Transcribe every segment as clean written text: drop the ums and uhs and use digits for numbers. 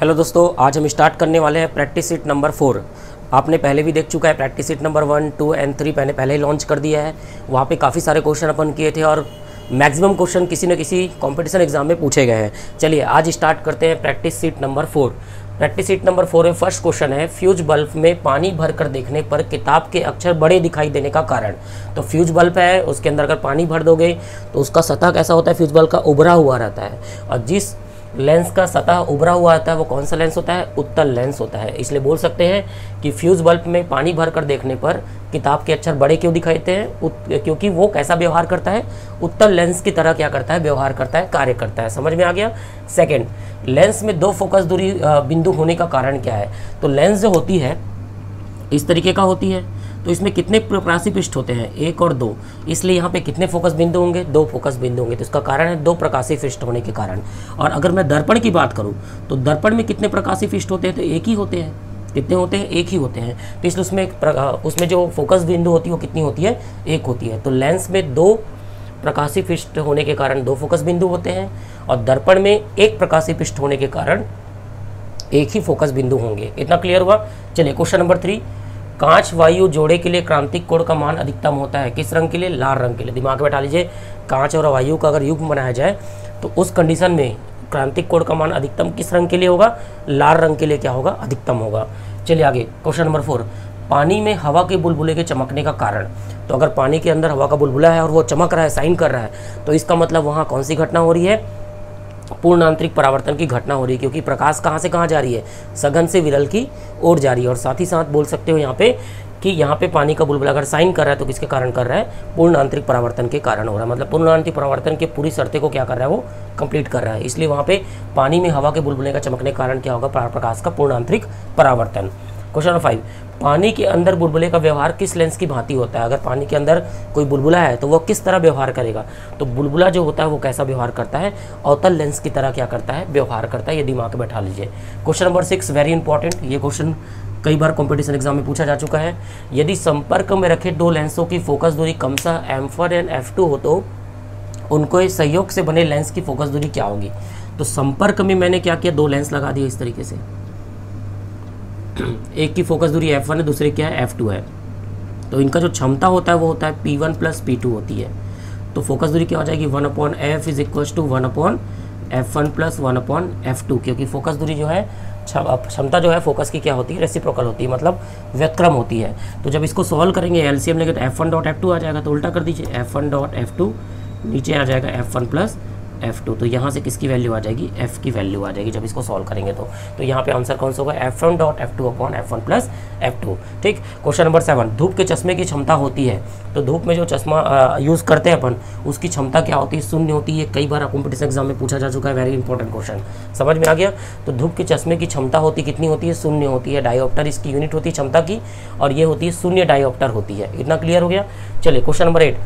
Hello दोस्तों, आज हम स्टार्ट करने वाले हैं प्रैक्टिस सीट नंबर 4। आपने पहले भी देख चुका है प्रैक्टिस सीट नंबर 1, 2 एंड 3 मैंने पहले ही लॉन्च कर दिया है। वहाँ पे काफ़ी सारे क्वेश्चन अपन किए थे और मैक्सिमम क्वेश्चन किसी न किसी कंपटीशन एग्जाम में पूछे गए हैं। चलिए आज स्टार्ट करते हैं practice seat number 4। Practice seat number 4 में फर्स्ट क्वेश्चन है, फ्यूज बल्ब में पानी भरकर देखने पर किताब के अक्षर बड़े दिखाई देने का कारण। तो फ्यूज बल्ब है, उसके अंदर अगर पानी भर दोगे तो उसका सतह कैसा होता है, फ्यूज बल्ब का उभरा हुआ रहता है। और जिस लेंस का सतह उभरा हुआ आता है वो कौन सा लेंस होता है, उत्तल लेंस होता है। इसलिए बोल सकते हैं कि फ्यूज बल्ब में पानी भरकर देखने पर किताब के अक्षर बड़े क्यों दिखाई देते हैं, क्योंकि वो कैसा व्यवहार करता है, उत्तल लेंस की तरह क्या करता है, व्यवहार करता है, कार्य करता है। समझ में आ गया। सेकंड, लेंस में दो फोकस दूरी बिंदु होने का कारण क्या है। तो लेंस जो होती है इस तरीके का होती है, तो इसमें कितने प्रकाशीय पृष्ठ होते हैं, 1 और 2। इसलिए यहाँ पे कितने फोकस बिंदु होंगे, 2 फोकस बिंदु होंगे। तो इसका कारण है 2 प्रकाशीय पृष्ठ होने के कारण। और अगर मैं दर्पण की बात करूँ तो दर्पण में कितने प्रकाशीय पृष्ठ होते हैं, तो एक ही होते हैं। कितने होते हैं, एक ही होते हैं। तो इसलिए उसमें जो फोकस बिंदु होती है वो कितनी होती है, 1 होती है। तो लेंस में 2 प्रकाशीय पृष्ठ होने के कारण 2 फोकस बिंदु होते हैं और दर्पण में 1 प्रकाशीय पृष्ठ होने के कारण 1 ही फोकस बिंदु होंगे। इतना क्लियर हुआ। चलिए क्वेश्चन नंबर 3, कांच वायु जोड़े के लिए क्रांतिक कोण का मान अधिकतम होता है किस रंग के लिए, लाल रंग के लिए। दिमाग में बैठा लीजिए, कांच और वायु का अगर युग्म बनाया जाए तो उस कंडीशन में क्रांतिक कोण का मान अधिकतम किस रंग के लिए होगा, लाल रंग के लिए क्या होगा, अधिकतम होगा। चलिए आगे क्वेश्चन नंबर 4, पानी में हवा के बुलबुले के चमकने का कारण। तो अगर पानी के अंदर हवा का बुलबुला है और वो चमक रहा है, साइन कर रहा है, तो इसका मतलब वहाँ कौन सी घटना हो रही है, पूर्ण आंतरिक परावर्तन की घटना हो रही है। क्योंकि प्रकाश कहाँ से कहाँ जा रही है, सघन से विरल की ओर जा रही है। और साथ ही साथ बोल सकते हो यहाँ पे कि यहाँ पे पानी का बुलबुला अगर साइन कर रहा है तो किसके कारण कर रहा है, पूर्ण आंतरिक परावर्तन के कारण हो रहा है। मतलब पूर्ण आंतरिक परावर्तन के पूरी शर्तें को क्या कर रहा है, वो कंप्लीट कर रहा है। इसलिए वहाँ पे पानी में हवा के बुलबुले का चमकने के कारण क्या होगा, प्रकाश का पूर्ण आंतरिक परावर्तन। क्वेश्चन नंबर 5, पानी के अंदर बुलबुले का व्यवहार किस लेंस की भांति होता है। अगर पानी के अंदर कोई बुलबुला है तो वो किस तरह व्यवहार करेगा। तो बुलबुला जो होता है वो कैसा व्यवहार करता है, अवतल लेंस की तरह क्या करता है, व्यवहार करता है। ये दिमाग में बैठा लीजिए। क्वेश्चन नंबर 6 वेरी इंपॉर्टेंट, ये क्वेश्चन कई बार कंपटीशन एग्जाम में पूछा जा चुका है। यदि संपर्क में रखे 2 लेंसों की फोकस दूरी क्रमशः M1 एंड F2 हो तो उनको सहयोग से बने लेंस की फोकस दूरी क्या होगी। तो संपर्क में मैंने क्या किया, 2 लेंस लगा दिए इस तरीके से। एक की फोकस दूरी F1 है, दूसरे क्या है, F2 है। तो इनका जो क्षमता होता है वो होता है P1 + P2 होती है। तो फोकस दूरी क्या हो जाएगी, 1/f = 1/f1 + 1/f2। क्योंकि फोकस दूरी जो है, क्षमता जो है फोकस की क्या होती है, रेसिप्रोकल होती है, मतलब व्युत्क्रम होती है। तो जब इसको सॉल्व करेंगे, एलसीएम लेंगे तो F1.F2 आ जाएगा। तो उल्टा कर दीजिए, F1.F2 नीचे आ जाएगा F1 + F2। तो यहाँ से किसकी वैल्यू आ जाएगी, F की वैल्यू आ जाएगी जब इसको सॉल्व करेंगे तो यहाँ पे आंसर कौन सा होगा, F1.F2/F1 + F2। ठीक। क्वेश्चन नंबर 7, धूप के चश्मे की क्षमता होती है। तो धूप में जो चश्मा यूज़ करते हैं अपन, उसकी क्षमता क्या होती है, 0 होती है। कई बार कॉम्पिटिशन एग्जाम में पूछा जा चुका है, वेरी इंपॉर्टेंट क्वेश्चन। समझ में आ गया। तो धूप के चश्मे की क्षमता होती कितनी होती है, 0 होती है। डायोप्टर इसकी यूनिट होती है क्षमता की, और ये होती है 0 डायोप्टर होती है। इतना क्लियर हो गया। चलिए क्वेश्चन नंबर 8,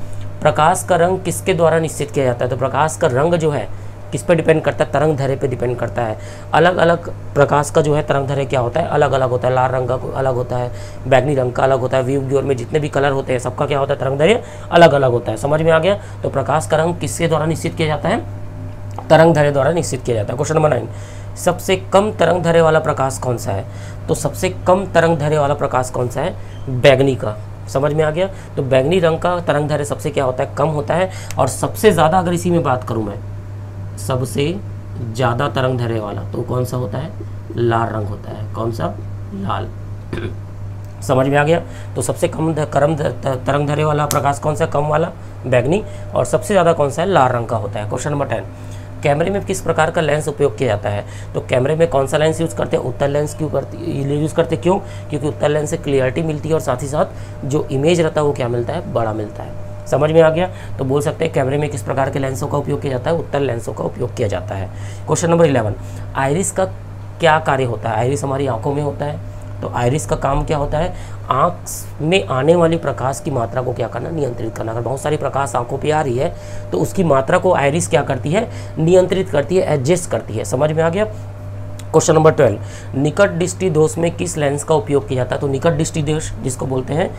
प्रकाश का रंग किसके द्वारा निश्चित किया जाता है। तो प्रकाश का रंग जो है किस पे डिपेंड करता है, तरंग दैर्ध्य पे डिपेंड करता है। अलग अलग प्रकाश का जो है तरंग दैर्ध्य क्या होता है, अलग अलग होता है। लाल रंग का अलग होता है, बैगनी रंग का अलग होता है, व्यू व्यूअर में जितने भी कलर होते हैं सबका क्या होता है, तरंग दैर्ध्य अलग अलग होता है। समझ में आ गया। तो प्रकाश का रंग किसके द्वारा निश्चित किया जाता है, तरंग दैर्ध्य द्वारा निश्चित किया जाता है। क्वेश्चन नंबर 9, सबसे कम तरंग दैर्ध्य वाला प्रकाश कौन सा है। तो सबसे कम तरंग दैर्ध्य वाला प्रकाश कौन सा है, बैगनी का। समझ में आ गया। तो बैगनी रंग का तरंग दैर्ध्य सबसे क्या होता है, कम होता है। और सबसे ज़्यादा अगर इसी में बात करूँ मैं, सबसे ज़्यादा तरंग दैर्ध्य वाला तो कौन सा होता है, लाल रंग होता है। कौन सा, लाल। समझ में आ गया। तो सबसे कम तरंग दैर्ध्य वाला प्रकाश कौन सा, कम वाला, बैगनी। और सबसे ज़्यादा कौन सा है, लाल रंग का होता है। क्वेश्चन नंबर 10, कैमरे में किस प्रकार का लेंस उपयोग किया जाता है। तो कैमरे में कौन सा लेंस यूज़ करते हैं, उत्तल लेंस यूज़ करते हैं। क्यों, क्योंकि उत्तल लेंस से क्लियरिटी मिलती है और साथ ही साथ जो इमेज रहता है वो क्या मिलता है, बड़ा मिलता है। समझ में आ गया। तो बोल सकते हैं कैमरे में किस प्रकार के लेंसों का उपयोग किया जाता है, उत्तल लेंसों का उपयोग किया जाता है। क्वेश्चन नंबर 11, आइरिस का क्या कार्य होता है। आइरिस हमारी आंखों में होता है। तो आइरिस का काम क्या होता है, आँख में आने वाली प्रकाश की मात्रा को क्या करना, नियंत्रित करना। अगर बहुत सारी प्रकाश आंखों पे आ रही है तो उसकी मात्रा को आइरिस क्या करती है, नियंत्रित करती है, एडजस्ट करती है। समझ में आ गया। क्वेश्चन नंबर 12, निकट दृष्टि दोष में किस लेंस का उपयोग किया जाता है। तो निकट दृष्टि दोष जिसको बोलते हैं,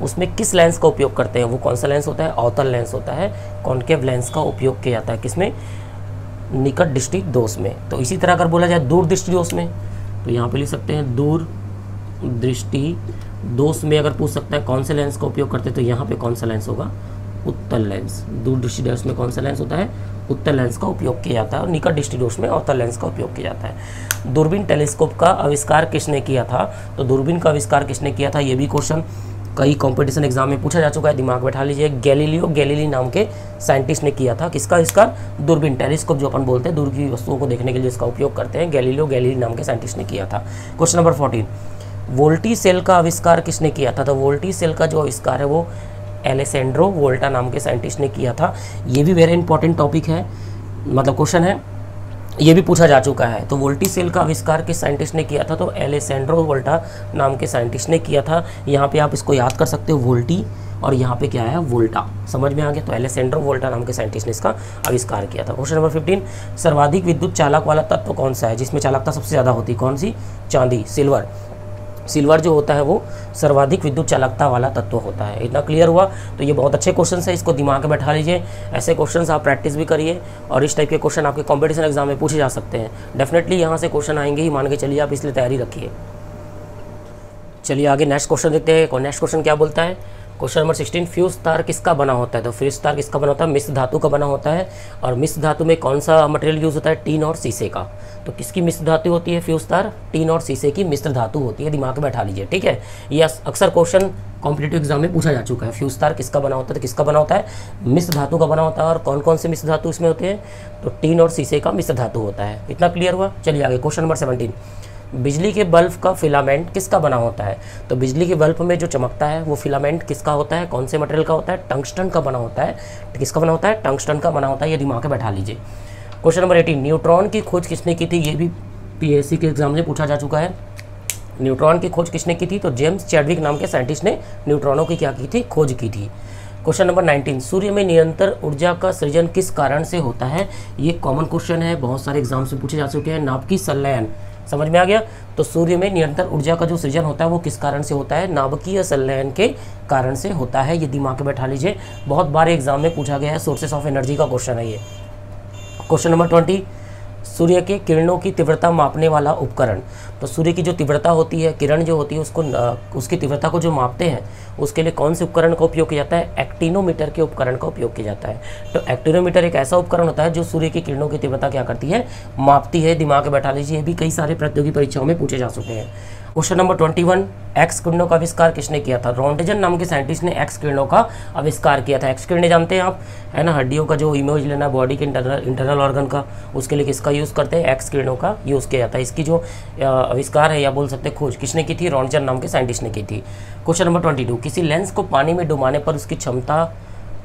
उसमें किस लेंस का उपयोग करते हैं, वो कौन सा लेंस होता है, अवतल लेंस होता है। कॉन्केव लेंस का उपयोग किया जाता है किसमें, निकट दृष्टि दोष में। तो इसी तरह अगर बोला जाए दूर दृष्टि दोष में, तो यहाँ पे लिख सकते हैं दूर दृष्टि दोष में अगर पूछ सकता है कौन से लेंस का उपयोग करते हैं, तो यहाँ पे कौन सा लेंस होगा, उत्तल लेंस। दूर दृष्टि दोष में कौन सा लेंस होता है, उत्तल लेंस का उपयोग किया जाता है, और निकट दृष्टि दोष में अवतल लेंस का उपयोग किया जाता है। दूरबीन टेलीस्कोप का आविष्कार किसने किया था, तो दूरबीन का आविष्कार किसने किया था, ये भी क्वेश्चन कई कंपटीशन एग्जाम में पूछा जा चुका है, दिमाग बैठा लीजिए। गैलीलियो गैलीली नाम के साइंटिस्ट ने किया था। किसका आविष्कार, दूरबीन टेलीस्कोप जो अपन बोलते हैं दूर की वस्तुओं को देखने के लिए इसका उपयोग करते हैं, गैलीलियो गैलीली नाम के साइंटिस्ट ने किया था। क्वेश्चन नंबर 14, वोल्टी सेल का आविष्कार किसने किया था, तो वोल्टी सेल का जो आविष्कार है वो एलेसेंड्रो वोल्टा नाम के साइंटिस्ट ने किया था। ये भी वेरी इंपॉर्टेंट टॉपिक है, मतलब क्वेश्चन है, ये भी पूछा जा चुका है। तो वोल्टी सेल का आविष्कार किस साइंटिस्ट ने किया था, तो एलेसेंड्रो वोल्टा नाम के साइंटिस्ट ने किया था। यहाँ पे आप इसको याद कर सकते हो, वोल्टी और यहाँ पे क्या है, वोल्टा, समझ में आ गया। तो एलेसेंड्रो वोल्टा नाम के साइंटिस्ट ने इसका आविष्कार किया था। क्वेश्चन नंबर 15, सर्वाधिक विद्युत चालक वाला तत्व कौन सा है, जिसमें चालकता सबसे ज़्यादा होती है, कौन सी, चांदी, सिल्वर। सिल्वर जो होता है वो सर्वाधिक विद्युत चालकता वाला तत्व होता है। इतना क्लियर हुआ। तो ये बहुत अच्छे क्वेश्चन है, इसको दिमाग में बैठा लीजिए। ऐसे क्वेश्चंस आप प्रैक्टिस भी करिए और इस टाइप के क्वेश्चन आपके कंपटीशन एग्जाम में पूछे जा सकते हैं। डेफिनेटली यहाँ से क्वेश्चन आएंगे ही, मान के चलिए आप, इसलिए तैयारी रखिए। चलिए आगे नेक्स्ट क्वेश्चन देखते हैं। नेक्स्ट क्वेश्चन क्या बोलता है, क्वेश्चन नंबर 16, फ्यूज तार किसका बना होता है, तो फ्यूज तार किसका बना होता है, मिश्र धातु का बना होता है। और मिश्र धातु में कौन सा मटेरियल यूज़ होता है, टीन और शीशे का। तो किसकी मिश्र धातु होती है फ्यूज तार, टीन और शीशे की मिश्र धातु होती है, दिमाग में बैठा लीजिए, ठीक है। ये अक्सर क्वेश्चन कॉम्पिटिटिव एग्जाम में पूछा जा चुका है। फ्यूज तार किसका बना होता है, तो किसका बना होता है, मिश्र धातु का बना होता है। और कौन कौन से मिश्र धातु इसमें होते हैं, तो टीन और शीशे का मिश्र धातु होता है। इतना क्लियर हुआ। चलिए आगे क्वेश्चन नंबर 17, बिजली के बल्ब का फिलामेंट किसका बना होता है, तो बिजली के बल्ब में जो चमकता है वो फिलामेंट किसका होता है, कौन से मटेरियल का होता है, टंगस्टन का बना होता है। किसका बना होता है, टंगस्टन का बना होता है, ये दिमाग में बैठा लीजिए। क्वेश्चन नंबर 18, न्यूट्रॉन की खोज किसने की थी, ये भी पीएससी के एग्जाम में पूछा जा चुका है। न्यूट्रॉन की खोज किसने की थी, तो जेम्स चैडविक नाम के साइंटिस्ट ने न्यूट्रॉनों की क्या की थी, खोज की थी। क्वेश्चन नंबर 19, सूर्य में निरंतर ऊर्जा का सृजन किस कारण से होता है, ये कॉमन क्वेश्चन है, बहुत सारे एग्जाम से पूछे जा चुके हैं। नाभिकीय संलयन, समझ में आ गया। तो सूर्य में निरंतर ऊर्जा का जो सृजन होता है वो किस कारण से होता है, नाभिकीय संलयन के कारण से होता है, ये दिमाग में बैठा लीजिए। बहुत बार एग्जाम में पूछा गया है, सोर्सेस ऑफ एनर्जी का क्वेश्चन है ये। क्वेश्चन नंबर 20, सूर्य के किरणों की तीव्रता मापने वाला उपकरण, तो सूर्य की जो तीव्रता होती है, किरण जो होती है उसको, उसकी तीव्रता को जो मापते हैं उसके लिए कौन से उपकरण का उपयोग किया जाता है, एक्टिनोमीटर के उपकरण का उपयोग किया जाता है। तो एक्टिनोमीटर एक ऐसा उपकरण होता है जो सूर्य की किरणों की तीव्रता क्या करती है, मापती है, दिमाग में बैठा लीजिए। ये भी कई सारे प्रतियोगी परीक्षाओं में पूछे जा चुके हैं। क्वेश्चन नंबर 21, एक्स किरणों का आविष्कार किसने किया था, रोंटेजन नाम के साइंटिस्ट ने एक्स किरणों का आविष्कार किया था। एक्स किरणें जानते हैं आप, है ना, हड्डियों का जो इमेज लेना बॉडी के इंटरनल ऑर्गन का, उसके लिए किसका यूज़ करते हैं, एक्स किरणों का यूज़ किया जाता है। इसकी जो आविष्कार है या बोल सकते हैं खोज किसने की थी, रोंटेजन नाम के साइंटिस्ट ने की थी। क्वेश्चन नंबर 22, किसी लेंस को पानी में डुबाने पर उसकी क्षमता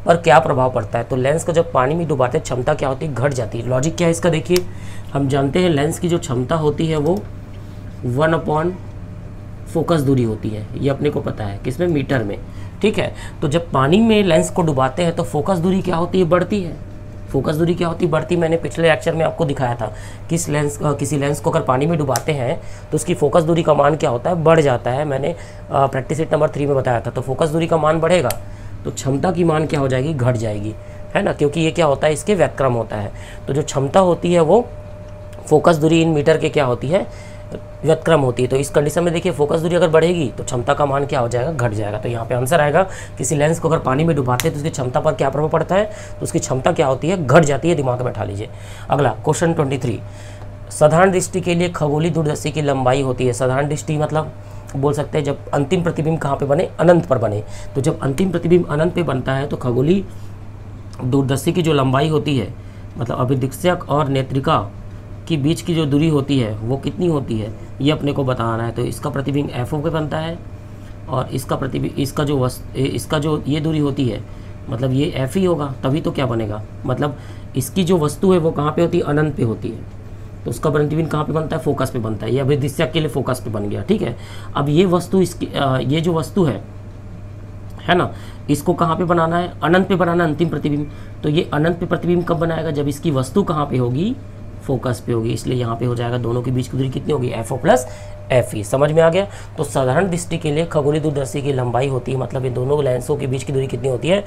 पर क्या प्रभाव पड़ता है, तो लेंस को जब पानी में डुबाते हैं क्षमता क्या होती है, घट जाती है। लॉजिक क्या है इसका, देखिए हम जानते हैं लेंस की जो क्षमता होती है वो 1/, फोकस दूरी होती है, ये अपने को पता है, किसमें, मीटर में, ठीक है। तो जब पानी में लेंस को डुबाते हैं तो फोकस दूरी क्या होती है, बढ़ती है। फोकस दूरी क्या होती है, बढ़ती। मैंने पिछले लेक्चर में आपको दिखाया था, किसी लेंस को अगर पानी में डुबाते हैं तो उसकी फोकस दूरी का मान क्या होता है, बढ़ जाता है। मैंने प्रैक्टिस सेट नंबर 3 में बताया था। तो फोकस दूरी का मान बढ़ेगा तो क्षमता की मान क्या हो जाएगी, घट जाएगी, है ना, क्योंकि ये क्या होता है, इसके व्युत्क्रम होता है। तो जो क्षमता होती है वो फोकस दूरी इन मीटर के क्या होती है, व्युत्क्रम होती है। तो इस कंडीशन में देखिए फोकस दूरी अगर बढ़ेगी तो क्षमता का मान क्या हो जाएगा, घट जाएगा। तो यहाँ पे आंसर आएगा, किसी लेंस को अगर पानी में डुबाते हैं तो उसकी क्षमता पर क्या प्रभाव पड़ता है, तो उसकी क्षमता क्या होती है, घट जाती है, दिमाग में बैठा लीजिए। अगला क्वेश्चन 23, साधारण दृष्टि के लिए खगोलीय दूरदर्शी की लंबाई होती है। साधारण दृष्टि मतलब बोल सकते हैं जब अंतिम प्रतिबिंब कहाँ पे बने, अनंत पर बने। तो जब अंतिम प्रतिबिंब अनंत पे बनता है तो खगोलीय दूरदर्शी की जो लंबाई होती है, मतलब अभिदिक्सक और नेत्रिका के बीच की जो दूरी होती है वो कितनी होती है, ये अपने को बताना है। तो इसका प्रतिबिंब FO पे बनता है और इसका प्रतिबिंब, इसका जो ये दूरी होती है मतलब ये F ही होगा, तभी तो क्या बनेगा, मतलब इसकी जो वस्तु है वो कहाँ पे होती है, अनंत पे होती है। तो उसका प्रतिबिंब कहाँ पे बनता है, फोकस पे बनता है। ये अभिदिक्सक के लिए फोकस पे बन गया, ठीक है। अब ये वस्तु इसकी ये जो वस्तु है ना, इसको कहाँ पे बनाना है, अनंत पे बनाना, अंतिम प्रतिबिंब। तो ये अनंत पे प्रतिबिंब कब बनाएगा, जब इसकी वस्तु कहाँ पे होगी, फोकस पे होगी, इसलिए यहाँ पे हो जाएगा दोनों के बीच की दूरी कितनी होगी, FO प्लस FE। समझ में आ गया। तो साधारण दृष्टि के लिए खगोलीय दूरदर्शी की लंबाई होती है, मतलब इन दोनों लेंसों के बीच की दूरी कितनी होती है,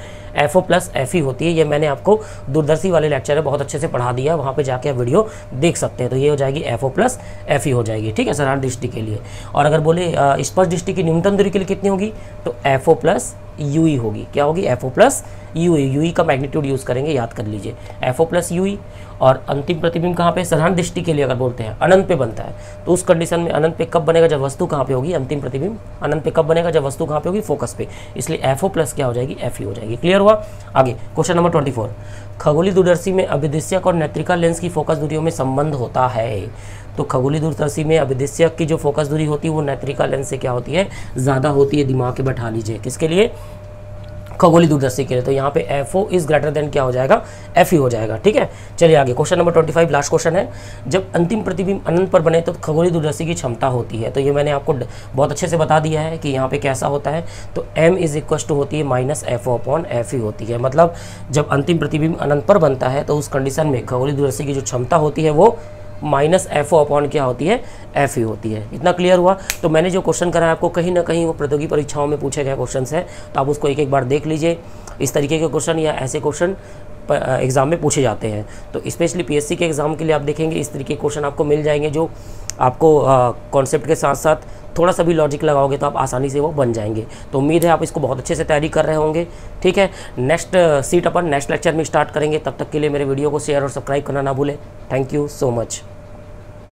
FO प्लस FE होती है। ये मैंने आपको दूरदर्शी वाले लेक्चर में बहुत अच्छे से पढ़ा दिया, वहाँ पे जाके आप वीडियो देख सकते हैं। तो ये हो जाएगी FO प्लस FE हो जाएगी, ठीक है, साधारण दृष्टि के लिए। और अगर बोले स्पष्ट दृष्टि की न्यूनतम दूरी के लिए कितनी होगी, तो FO प्लस UE होगी। क्या होगी, FO प्लस UE का मैग्नीट्यूड यूज़ करेंगे, याद कर लीजिए, FO प्लस UE। और अंतिम प्रतिबिंब कहाँ पे, साधारण दृष्टि के लिए अगर बोलते हैं अनंत पे बनता है, तो उस कंडीशन में अनंत पे कब बनेगा, जब वस्तु कहाँ पे होगी, अंतिम प्रतिबिंब अनंत पे कब बनेगा, जब वस्तु कहाँ पे होगी, फोकस पे। इसलिए FO प्लस क्या हो जाएगी, FE हो जाएगी। क्लियर हुआ। आगे क्वेश्चन नंबर 24, खगोलीय दूरदर्शी में अभिदिश्यक और नेत्रिका लेंस की फोकस दूरियों में संबंध होता है। तो खगोलीय दूरदर्शी में अभिदिश्यक की जो फोकस दूरी होती है वो नेत्रिका लेंस से क्या होती है, ज़्यादा होती है। दिमाग के बैठा लीजिए, किसके लिए, खगोलीय दूरदर्शी के लिए। तो यहाँ पे FO इज ग्रेटर देन क्या हो जाएगा, FE हो जाएगा, ठीक है। चलिए आगे क्वेश्चन नंबर 25 लास्ट क्वेश्चन है। जब अंतिम प्रतिबिंब अनंत पर बने तो खगोलीय दूरदर्शी की क्षमता होती है। तो ये मैंने आपको बहुत अच्छे से बता दिया है कि यहाँ पे कैसा होता है। तो M इज इक्वल टू होती है माइनस FO अपॉन FE होती है। मतलब जब अंतिम प्रतिबिंब अनंत पर बनता है तो उस कंडीशन में खगोलीय दूरदर्शी की जो क्षमता होती है वो माइनस FO अपॉन क्या होती है, FE होती है। इतना क्लियर हुआ। तो मैंने जो क्वेश्चन कराया आपको कहीं ना कहीं वो प्रतियोगी परीक्षाओं में पूछे गए क्वेश्चन है, तो आप उसको एक एक बार देख लीजिए। इस तरीके के क्वेश्चन या ऐसे क्वेश्चन एग्ज़ाम में पूछे जाते हैं। तो स्पेशली PSC के एग्ज़ाम के लिए आप देखेंगे इस तरीके के क्वेश्चन आपको मिल जाएंगे, जो आपको कॉन्सेप्ट के साथ साथ थोड़ा सा भी लॉजिक लगाओगे तो आप आसानी से वो बन जाएंगे। तो उम्मीद है आप इसको बहुत अच्छे से तैयारी कर रहे होंगे, ठीक है। नेक्स्ट सीट अपन नेक्स्ट लेक्चर में स्टार्ट करेंगे। तब तक के लिए मेरे वीडियो को शेयर और सब्सक्राइब करना ना भूलें। Thank you so much.